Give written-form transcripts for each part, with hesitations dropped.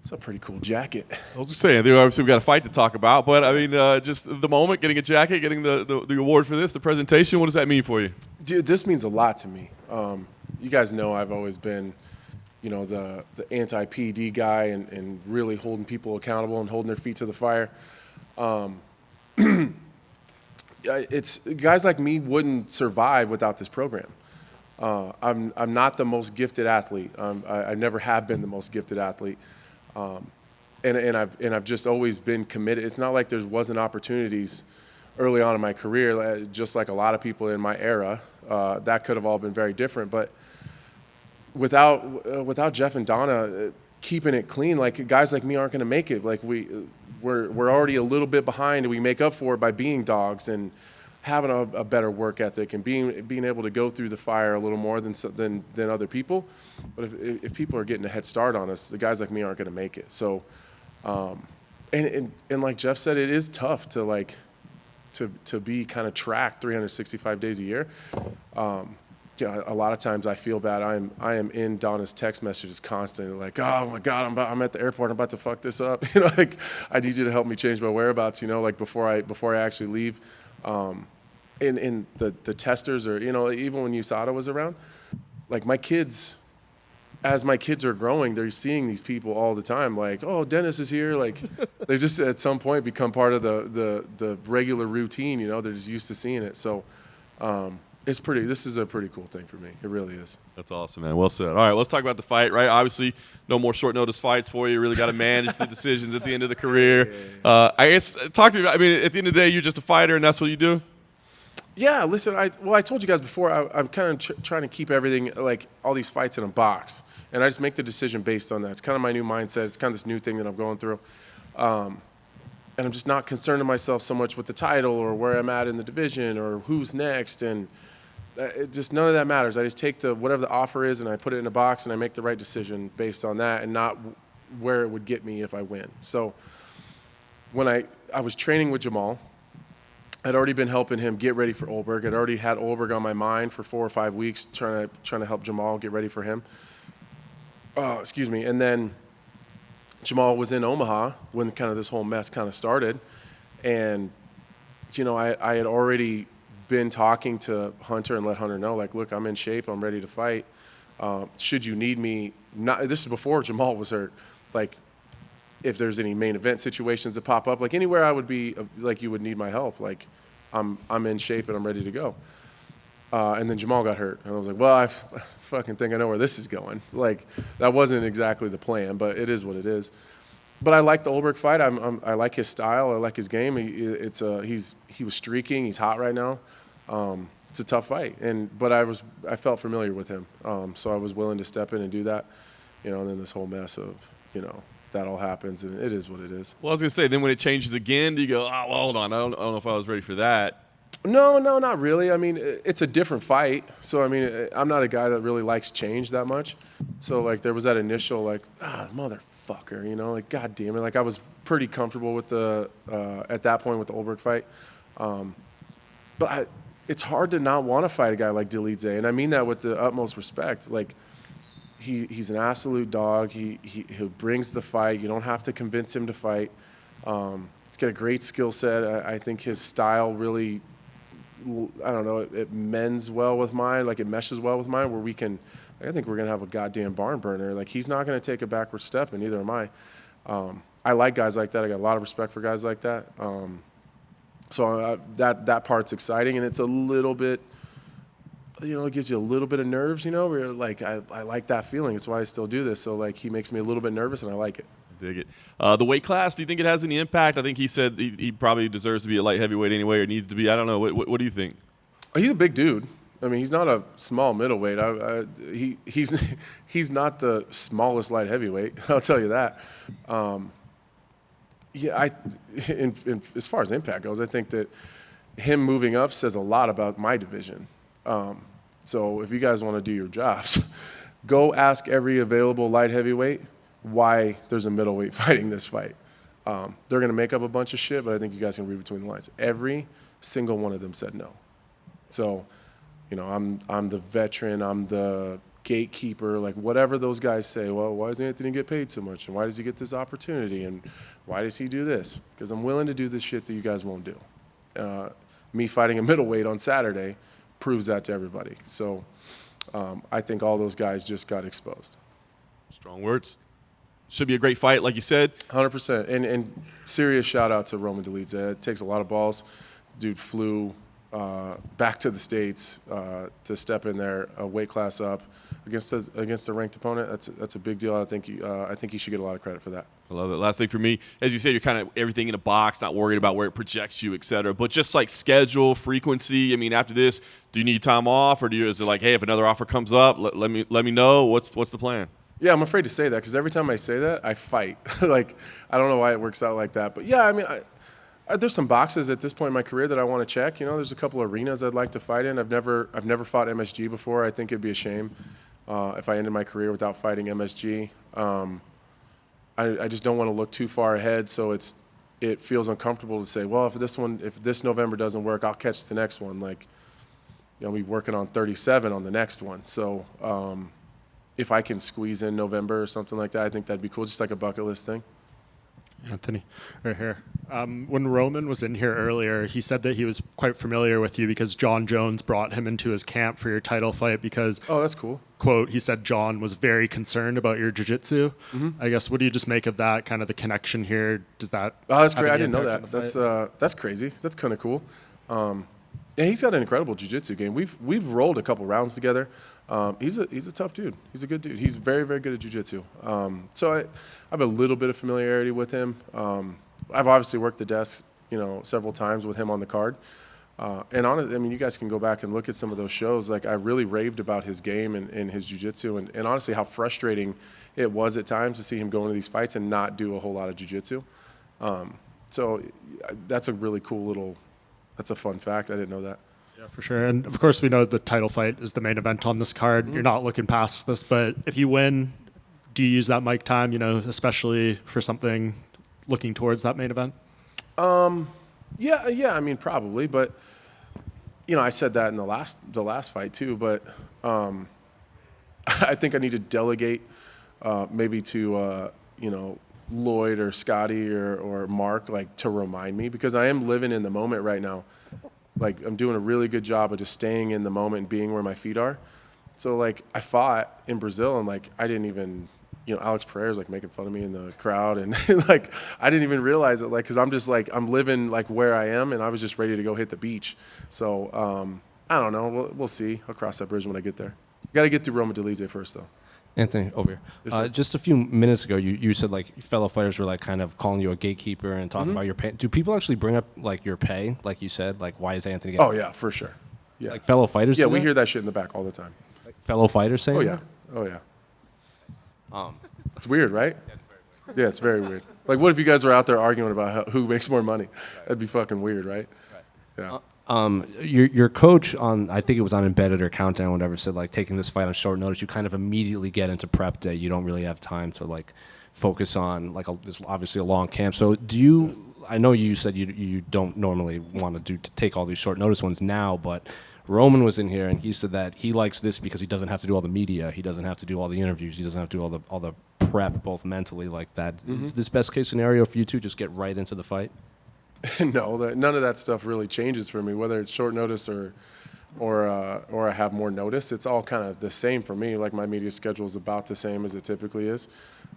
It's a pretty cool jacket. I was just saying, obviously we got a fight to talk about, but I mean, just the moment, getting a jacket, getting the award for this, the presentation, what does that mean for you? Dude, this means a lot to me. You guys know I've always been, the anti-PD guy and really holding people accountable and holding their feet to the fire. It's guys like me wouldn't survive without this program. I'm not the most gifted athlete. I never have been the most gifted athlete. And I've just always been committed. It's not like there wasn't opportunities early on in my career, just like a lot of people in my era. That could have all been very different. But without Jeff and Donna keeping it clean, like guys like me aren't going to make it. Like we're already a little bit behind, and we make up for it by being dogs and having a better work ethic and being able to go through the fire a little more than other people. But if people are getting a head start on us, the guys like me aren't going to make it. So, and like Jeff said, it is tough to be kind of tracked 365 days a year. A lot of times I feel bad. I am in Donna's text messages constantly, like, oh my God, I'm at the airport, I'm about to fuck this up. Like I need you to help me change my whereabouts. Like before I actually leave. In the testers, or even when USADA was around, like my kids, as my kids are growing, they're seeing these people all the time. Like, oh, Dennis is here. Like they just at some point become part of the regular routine. They're just used to seeing it. So. This is a pretty cool thing for me. It really is. That's awesome, man. Well said. All right, let's talk about the fight, right? Obviously, no more short notice fights for you. You really got to manage the decisions at the end of the career. I guess, talk to me about, at the end of the day, you're just a fighter and that's what you do? Yeah, listen, I told you guys before, I'm kind of trying to keep everything, like all these fights in a box. And I just make the decision based on that. It's kind of my new mindset. It's kind of this new thing that I'm going through. And I'm just not concerned to myself so much with the title or where I'm at in the division or who's next. And just none of that matters. I just take whatever the offer is and I put it in a box and I make the right decision based on that and not where it would get me if I win. So when I was training with Jamal, I'd already been helping him get ready for Olberg. I'd already had Olberg on my mind for 4 or 5 weeks trying to help Jamal get ready for him. And then Jamal was in Omaha when kind of this whole mess kind of started. And, I had already been talking to Hunter and let Hunter know, like, look, I'm in shape. I'm ready to fight. Should you need me? This is before Jamal was hurt. Like, if there's any main event situations that pop up, like anywhere I would be, like you would need my help. Like, I'm in shape and I'm ready to go. And then Jamal got hurt. And I was like, well, I fucking think I know where this is going. Like, that wasn't exactly the plan, but it is what it is. But I like the Olberg fight. I like his style. I like his game. He was streaking. He's hot right now. It's a tough fight. But I felt familiar with him. So I was willing to step in and do that. And then this whole mess of, that all happens, and it is what it is. Well, I was going to say, then when it changes again, do you go, oh, well, hold on, I don't know if I was ready for that? No, not really. It's a different fight. So, I'm not a guy that really likes change that much. So, like, there was that initial, like, motherfucker, like, God damn it. Like, I was pretty comfortable with at that point with the Olberg fight. But it's hard to not want to fight a guy like Dolidze, and I mean that with the utmost respect. Like, he's an absolute dog. He brings the fight. You don't have to convince him to fight. He's got a great skill set. I think his style really, I don't know, it mends well with mine. Like, it meshes well with mine where I think we're going to have a goddamn barn burner. Like, he's not going to take a backward step, and neither am I. I like guys like that. I got a lot of respect for guys like that. So that part's exciting, and it's a little bit, it gives you a little bit of nerves, where you're like, I like that feeling. It's why I still do this. So, like, he makes me a little bit nervous, and I like it. Dig it. The weight class, do you think it has any impact? I think he said he probably deserves to be a light heavyweight anyway, or needs to be. I don't know. What do you think? He's a big dude. He's not a small middleweight. He's not the smallest light heavyweight. I'll tell you that. As far as impact goes, I think that him moving up says a lot about my division. So if you guys want to do your jobs, go ask every available light heavyweight why there's a middleweight fighting this fight. They're going to make up a bunch of shit, but I think you guys can read between the lines. Every single one of them said no. So, I'm the veteran. I'm the gatekeeper, like whatever those guys say. Well, why does Anthony get paid so much, and why does he get this opportunity, and why does he do this? Because I'm willing to do this shit that you guys won't do. Me fighting a middleweight on Saturday proves that to everybody. So I think all those guys just got exposed. Strong words. Should be a great fight, like you said. 100%. And serious shout out to Roman Dolidze. It takes a lot of balls. Dude flew back to the States to step in there, a weight class up against a ranked opponent. That's a big deal. I think he should get a lot of credit for that. I love it. Last thing for me, as you said, you're kind of everything in a box, not worried about where it projects you, et cetera. But just like schedule, frequency. I mean, after this, do you need time off, or is it like, hey, if another offer comes up, let me know. What's the plan? Yeah, I'm afraid to say that because every time I say that, I fight. Like, I don't know why it works out like that. But yeah, I mean, there's some boxes at this point in my career that I want to check. You know, there's a couple arenas I'd like to fight in. I've never fought MSG before. I think it'd be a shame if I ended my career without fighting MSG. I just don't want to look too far ahead, so it feels uncomfortable to say, well, if this November doesn't work, I'll catch the next one. Like, you know, I'll be working on 37 on the next one. So if I can squeeze in November or something like that, I think that'd be cool, just like a bucket list thing. Anthony, right here. When Roman was in here earlier, he said that he was quite familiar with you because John Jones brought him into his camp for your title fight because, oh, that's cool. Quote, he said John was very concerned about your jiu-jitsu. Mm-hmm. I guess, what do you just make of that, kind of the connection here? Does that Oh, that's great. I didn't know that. That's crazy. That's kind of cool. Yeah, he's got an incredible jiu-jitsu game. We've rolled a couple rounds together. He's a tough dude. He's a good dude. He's very, very good at jiu-jitsu. So I have a little bit of familiarity with him. I've obviously worked the desk, you know, several times with him on the card. And honestly, I mean, you guys can go back and look at some of those shows. Like, I really raved about his game and his jiu-jitsu, and honestly how frustrating it was at times to see him go into these fights and not do a whole lot of jiu-jitsu. So that's a really cool that's a fun fact. I didn't know that. Yeah, for sure. And of course, we know the title fight is the main event on this card. Mm-hmm. You're not looking past this, but if you win, do you use that mic time, you know, especially for something looking towards that main event? Yeah, I mean, probably, but you know, I said that in the last fight too, but I think I need to delegate maybe to you know, Lloyd or Scotty or Mark, like, to remind me, because I am living in the moment right now. Like, I'm doing a really good job of just staying in the moment and being where my feet are. So, like, I fought in Brazil and, like, I didn't even, you know, Alex Pereira's, like, making fun of me in the crowd. And, like, I didn't even realize it, like, because I'm just, like, I'm living, like, where I am, and I was just ready to go hit the beach. So, I don't know. We'll see. I'll cross that bridge when I get there. Got to get through Roman Dolidze first, though. Anthony, over here. Yes, just a few minutes ago, you said, like, fellow fighters were, like, kind of calling you a gatekeeper and talking about your pay. Do people actually bring up, like, your pay, like you said? Like, why is Anthony getting... Oh, yeah, for sure. Yeah. Like, fellow fighters Yeah, do we that? hear that shit in the back all the time. Like, fellow fighters saying Oh, yeah. that? Oh, yeah. It's weird, right? Yeah, it's very weird. Like, what if you guys were out there arguing about who makes more money? That'd be fucking weird, right? Yeah. Your coach on, I think it was on Embedded or Countdown, whatever, said, like, taking this fight on short notice, you kind of immediately get into prep day. You don't really have time to, like, focus on, like, this obviously a long camp. So do you, I know you said you don't normally want to take all these short notice ones now, but Roman was in here and he said that he likes this because he doesn't have to do all the media. He doesn't have to do all the interviews. He doesn't have to do all the prep, both mentally like that. Mm-hmm. Is this best case scenario for you two, just get right into the fight? No, none of that stuff really changes for me, whether it's short notice or I have more notice. It's all kind of the same for me. Like, my media schedule is about the same as it typically is.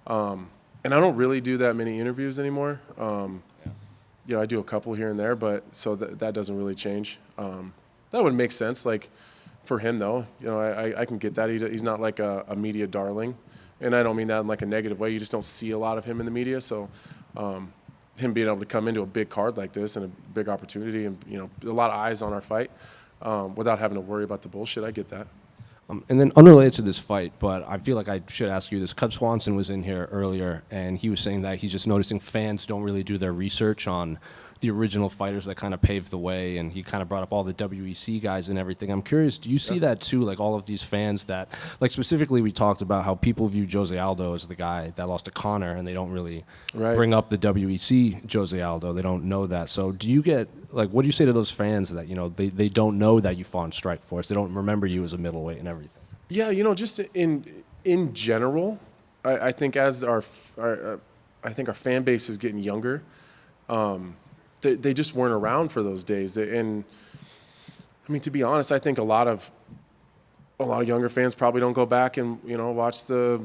And I don't really do that many interviews anymore. You know, I do a couple here and there, but so that doesn't really change. That would make sense, like, for him, though. You know, I can get that. He's not like a media darling. And I don't mean that in, like, a negative way. You just don't see a lot of him in the media. So him being able to come into a big card like this and a big opportunity and, you know, a lot of eyes on our fight without having to worry about the bullshit, I get that. And then unrelated to this fight, but I feel like I should ask you this. Cub Swanson was in here earlier, and he was saying that he's just noticing fans don't really do their research on the original fighters that kind of paved the way, and he kind of brought up all the WEC guys and everything. I'm curious, do you see that too, like all of these fans that, like specifically we talked about how people view Jose Aldo as the guy that lost to Conor, and they don't really bring up the WEC Jose Aldo. They don't know that. So do you get, like, what do you say to those fans that, you know, they don't know that you fought in Strikeforce? They don't remember you as a middleweight and everything? Yeah, just in general, I think as I think our fan base is getting younger. They just weren't around for those days. And I mean, to be honest, I think a lot of younger fans probably don't go back and watch the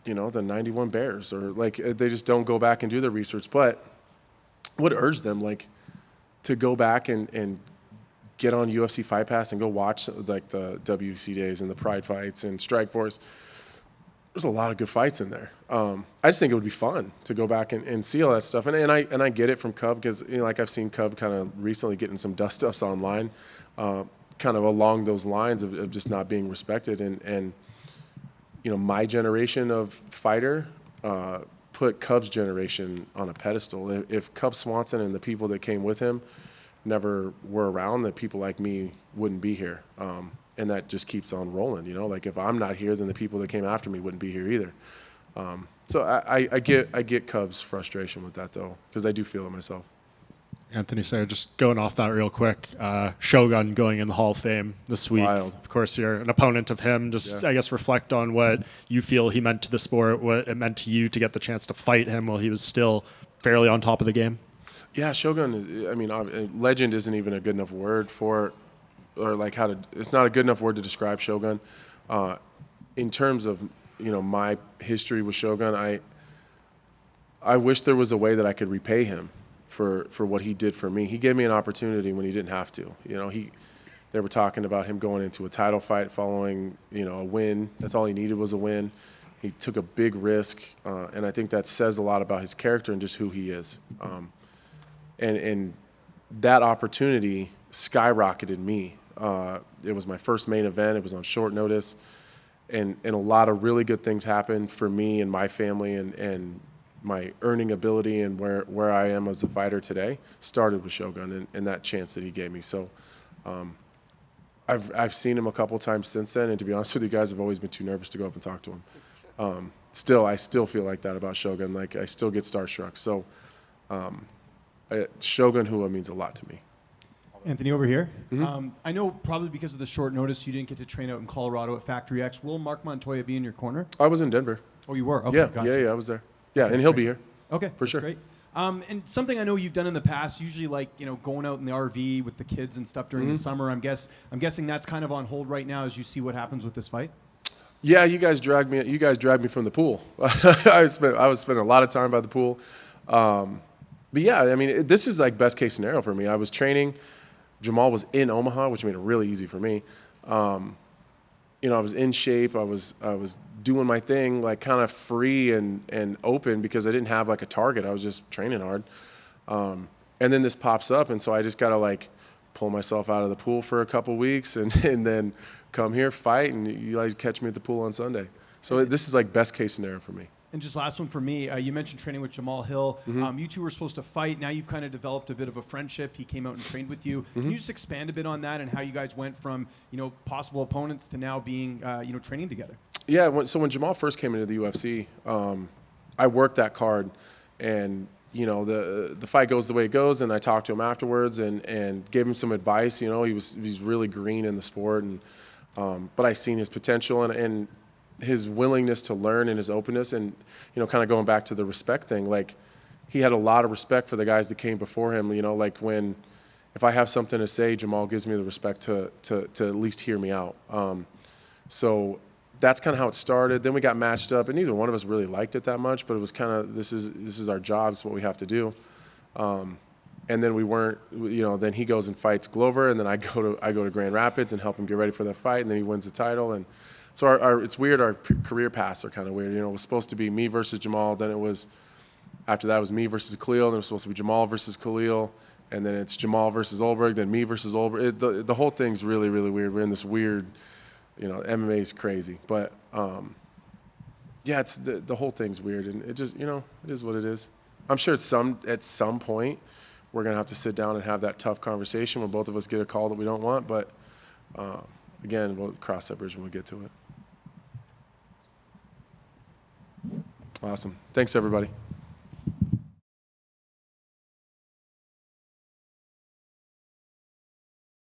91 Bears, or like they just don't go back and do their research. But would urge them to go back and get on UFC Fight Pass and go watch like the WC days and the Pride fights and Strikeforce. There's a lot of good fights in there. I just think it would be fun to go back and see all that stuff. And I get it from Cub, because like I've seen Cub kind of recently getting some dust ups online, kind of along those lines of just not being respected. And my generation of fighter put Cub's generation on a pedestal. If Cub Swanson and the people that came with him never were around, that people like me wouldn't be here. And that just keeps on rolling, like if I'm not here, then the people that came after me wouldn't be here either. So I get Cubs' frustration with that though, because I do feel it myself. Anthony Sayre, just going off that real quick, Shogun going in the Hall of Fame this week. Wild. Of course, you're an opponent of him. Just, I guess, reflect on what you feel he meant to the sport, what it meant to you to get the chance to fight him while he was still fairly on top of the game. Yeah, Shogun, I mean, legend isn't even a good enough word for, or like it's not a good enough word to describe Shogun. In terms of, my history with Shogun, I wish there was a way that I could repay him for what he did for me. He gave me an opportunity when he didn't have to. They were talking about him going into a title fight following, a win. That's all he needed was a win. He took a big risk, and I think that says a lot about his character and just who he is. And that opportunity skyrocketed me. It was my first main event. It was on short notice, and a lot of really good things happened for me and my family, and my earning ability and where I am as a fighter today started with Shogun and that chance that he gave me. So I've seen him a couple times since then, and to be honest with you guys, I've always been too nervous to go up and talk to him. I still feel like that about Shogun. Like I still get starstruck. So Shogun Hua means a lot to me. Anthony, over here. Mm-hmm. I know probably because of the short notice you didn't get to train out in Colorado at Factory X. Will Mark Montoya be in your corner? I was in Denver. Oh, you were? Okay, gotcha. Yeah, I was there. Yeah, and he'll be here. Okay, for sure. Great. And something I know you've done in the past, usually like going out in the RV with the kids and stuff during the summer. I'm guessing that's kind of on hold right now as you see what happens with this fight. Yeah, you guys dragged me from the pool. I was spending a lot of time by the pool. But yeah, I mean, this is like best case scenario for me. I was training. Jamal was in Omaha, which made it really easy for me. I was in shape. I was doing my thing, like kind of free and open, because I didn't have like a target. I was just training hard. And then this pops up, and so I just got to like pull myself out of the pool for a couple weeks and then come here, fight, and you guys catch me at the pool on Sunday. So this is like best case scenario for me. And just last one for me, you mentioned training with Jamal Hill. You two were supposed to fight. Now you've kind of developed a bit of a friendship. He came out and trained with you. Can you just expand a bit on that and how you guys went from possible opponents to now being training together? Yeah. So when Jamal first came into the UFC, I worked that card, and the fight goes the way it goes, and I talked to him afterwards and gave him some advice. He's really green in the sport, and but I seen his potential and his willingness to learn and his openness, and kind of going back to the respect thing. Like he had a lot of respect for the guys that came before him. Like if I have something to say, Jamal gives me the respect to at least hear me out. So that's kind of how it started. Then we got matched up, and neither one of us really liked it that much, but it was kind of this is our job, it's what we have to do. And then we weren't, then he goes and fights Glover, and then I go to Grand Rapids and help him get ready for that fight, and then he wins the title. And so it's weird, our career paths are kind of weird. It was supposed to be me versus Jamal, then after that it was me versus Khalil, then it was supposed to be Jamal versus Khalil, and then it's Jamal versus Olberg, then me versus Olberg. The whole thing's really, really weird. We're in this weird, MMA is crazy. But, yeah, it's the whole thing's weird, and it just, it is what it is. I'm sure at some point we're going to have to sit down and have that tough conversation when both of us get a call that we don't want, but again, we'll cross that bridge when we get to it. Awesome. Thanks, everybody.